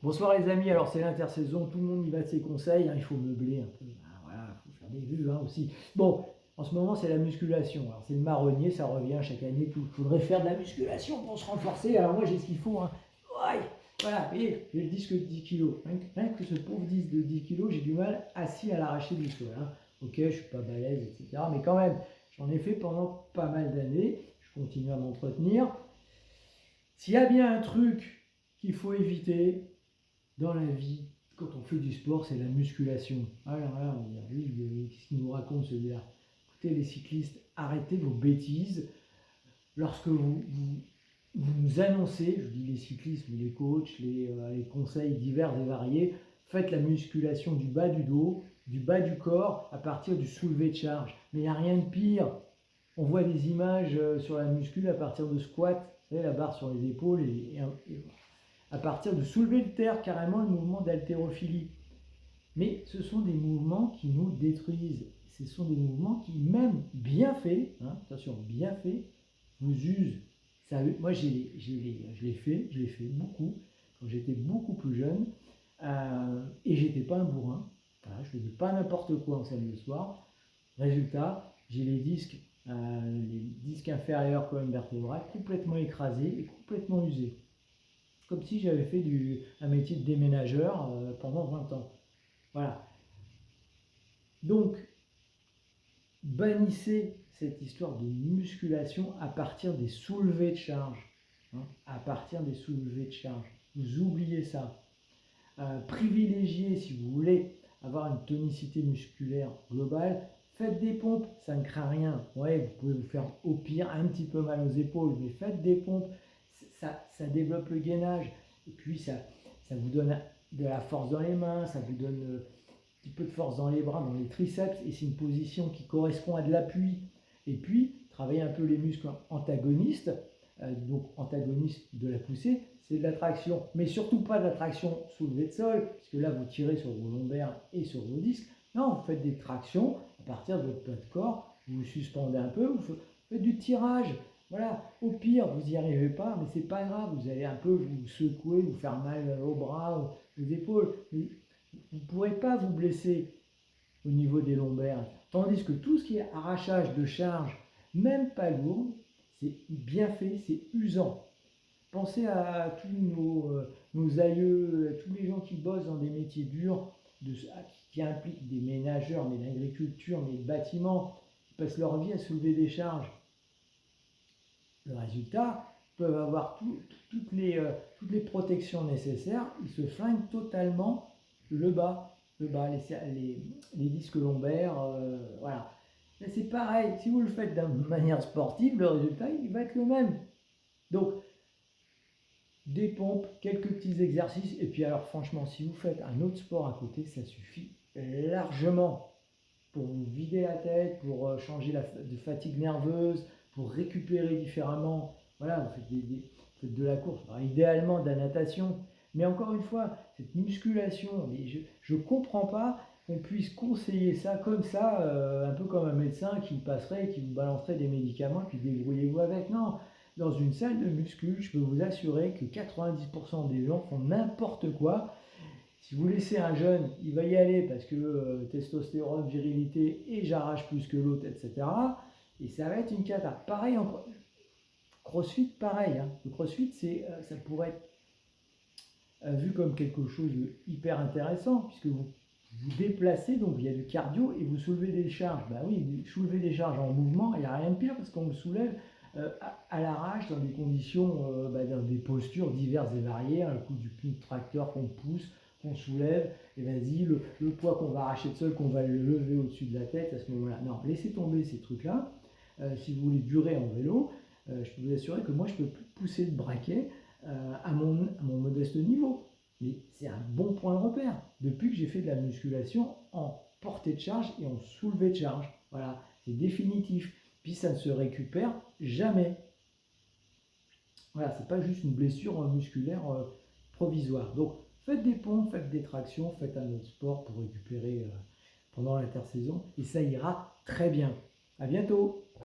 Bonsoir les amis, alors c'est l'intersaison, tout le monde y va de ses conseils, hein, il faut meubler un peu, voilà, il faut faire des vues aussi. Bon, en ce moment c'est la musculation, alors c'est le marronnier, ça revient chaque année, il faudrait faire de la musculation pour se renforcer, alors moi j'ai ce qu'il faut, hein. Ouais, voilà, et j'ai le disque de 10 kg, rien que ce pauvre disque de 10 kg, j'ai du mal assis à l'arracher du sol, hein. Ok, je suis pas balèze, etc., mais quand même, j'en ai fait pendant pas mal d'années, je continue à m'entretenir. S'il y a bien un truc qu'il faut éviter, dans la vie, quand on fait du sport, c'est la musculation. Alors là, on va dire, lui, qu'est-ce qu'il nous raconte celui-là? Écoutez, les cyclistes, arrêtez vos bêtises. Lorsque vous nous annoncez, je dis les cyclistes, mais les coachs, les conseils divers et variés, faites la musculation du bas du dos, du bas du corps, à partir du soulevé de charge. Mais il n'y a rien de pire. On voit des images sur la muscule à partir de squat, vous savez, la barre sur les épaules et à partir de soulever de terre, carrément le mouvement d'haltérophilie. Mais ce sont des mouvements qui nous détruisent. Ce sont des mouvements qui, même bien faits, hein, attention, bien faits, vous usent. Ça, moi, je l'ai fait beaucoup, quand j'étais beaucoup plus jeune, et j'étais pas un bourrin. Voilà, je faisais pas n'importe quoi en samedi soir. Résultat, j'ai les disques inférieurs colonne vertébrale complètement écrasés et complètement usés, comme si j'avais fait un métier de déménageur pendant 20 ans. Voilà. Donc, bannissez cette histoire de musculation à partir des soulevés de charge. Hein, à partir des soulevés de charge. Vous oubliez ça. Privilégiez, si vous voulez avoir une tonicité musculaire globale, faites des pompes, ça ne craint rien. Ouais, vous pouvez vous faire au pire un petit peu mal aux épaules, mais faites des pompes, ça développe le gainage. Et puis ça vous donne de la force dans les mains, ça vous donne un petit peu de force dans les bras, dans les triceps, et c'est une position qui correspond à de l'appui. Et puis, travailler un peu les muscles antagonistes, donc antagonistes de la poussée, c'est de la traction, mais surtout pas de la traction soulevée de sol, parce que là vous tirez sur vos lombaires et sur vos disques. Non, vous faites des tractions à partir de votre poids de corps, vous vous suspendez un peu, vous faites du tirage. Voilà, au pire, vous n'y arrivez pas, mais c'est pas grave, vous allez un peu vous secouer, vous faire mal aux bras, aux épaules, mais vous ne pourrez pas vous blesser au niveau des lombaires. Tandis que tout ce qui est arrachage de charge, même pas lourde, c'est bien fait, c'est usant. Pensez à tous nos aïeux, tous les gens qui bossent dans des métiers durs, qui impliquent des ménageurs, mais l'agriculture, mais le bâtiment, qui passent leur vie à soulever des charges. Le résultat, ils peuvent avoir toutes les protections nécessaires, ils se flinguent totalement le bas, les disques lombaires, voilà. Mais c'est pareil, si vous le faites d'une manière sportive, le résultat, il va être le même. Donc, des pompes, quelques petits exercices, et puis alors franchement, si vous faites un autre sport à côté, ça suffit largement pour vous vider la tête, pour changer de fatigue nerveuse, pour récupérer différemment. Voilà, vous faites de la course, alors, idéalement de la natation. Mais encore une fois, cette musculation, je ne comprends pas qu'on puisse conseiller ça comme ça, un peu comme un médecin qui passerait, qui vous balancerait des médicaments, puis débrouillez-vous avec. Non, dans une salle de muscu, je peux vous assurer que 90% des gens font n'importe quoi. Si vous laissez un jeune, il va y aller parce que testostérone, virilité, et j'arrache plus que l'autre, etc. Et ça va être une cata. Pareil en crossfit, pareil. Hein. Le crossfit, ça pourrait être vu comme quelque chose de hyper intéressant, puisque vous déplacez, donc il y a du cardio et vous soulevez des charges. Ben oui, soulever des charges en mouvement, il n'y a rien de pire parce qu'on le soulève à l'arrache dans des conditions, dans des postures diverses et variées, un coup du pneu de tracteur qu'on pousse, qu'on soulève, et vas-y, le poids qu'on va arracher de sol, qu'on va le lever au-dessus de la tête à ce moment-là. Non, laissez tomber ces trucs-là. Si vous voulez durer en vélo, je peux vous assurer que moi je ne peux plus pousser le braquet à mon modeste niveau. Mais c'est un bon point de repère. Depuis que j'ai fait de la musculation en portée de charge et en soulevé de charge. Voilà, c'est définitif. Puis ça ne se récupère jamais. Voilà, c'est pas juste une blessure musculaire provisoire. Donc faites des pompes, faites des tractions, faites un autre sport pour récupérer pendant l'intersaison et ça ira très bien. À bientôt.